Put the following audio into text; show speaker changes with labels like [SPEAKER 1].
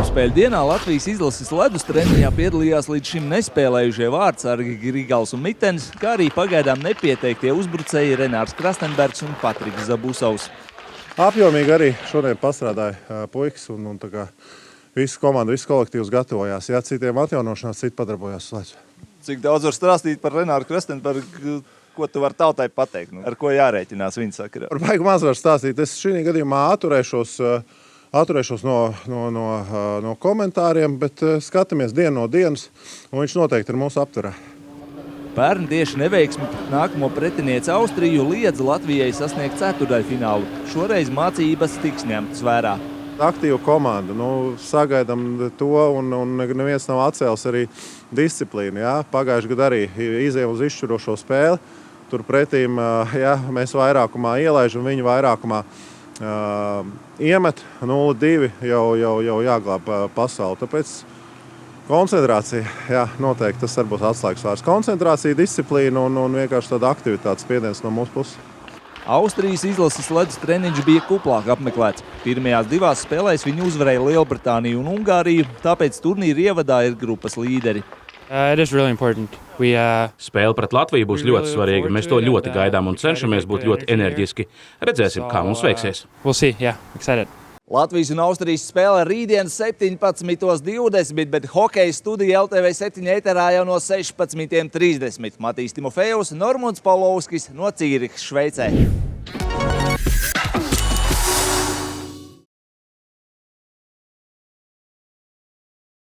[SPEAKER 1] Piespēļu dienā Latvijas izlases ledus treniņā piedalījās līdz šim nespēlējušie vārtsargi Grigals un Mitenis, kā arī pagaidām nepieteiktie uzbrucēji Renārs Krastenbergs un Patriks Zabusovs.
[SPEAKER 2] Apjomīgi arī šodien pastrādāja puikas un tā kā visa komanda, viss kolektīvs gatavojās. Jā, citiem atjaunošanās, citi padarbojās uz ledus.
[SPEAKER 1] Cik daudz var stāstīt par Renāru Krastenbergu, ko tu vari tautai pateikt? Ar ko jārēķinās viņa sakarā?
[SPEAKER 2] Par baigi maz var stāstīt. Es šī gadījumā atturēšos no komentāriem, bet skatāmies dienu no dienas, un viņš noteikti ir mūsu aptverē.
[SPEAKER 1] Pērn tieši neveiksmi pret nākamo pretinieci Austriju liedza Latvijai sasniegt ceturdaļfinālu. Šoreiz mācības tiks ņemtas vērā.
[SPEAKER 2] Aktīva komanda, sagaidām to, un neviens nav atcēlis arī disciplīnu. Jā. Pagājuši gadu arī izējām uz izšķirošo spēli. Turpretīm mēs vairākumā ielaižam, viņi vairākumā iemet 0-2, jau jāglāb pasauli. Tāpēc koncentrācija, jā, noteikti tas var būt atslēgas vārds. Koncentrācija, disciplīna un vienkārši tāda aktivitātes spiediens no mūsu puses.
[SPEAKER 1] Austrijas izlases ledus treniņš bija kuplāk apmeklēts. Pirmajās divās spēlēs viņi uzvarēja Lielbritāniju un Ungāriju, tāpēc turnīra ievadā ir grupas līderi.
[SPEAKER 3] Spēle pret Latviju būs ļoti svarīga. Mēs to ļoti gaidām un cenšamies būt ļoti enerģiski. Redzēsim, kā mums veiksies.
[SPEAKER 1] Latvijas un Austrijas spēle rītdien 17:20, bet hokeja studija LTV 7 ēterā jau no 16:30. Matīs Timofejovs, Normunds Paulovskis no Cīrihas, Šveicē.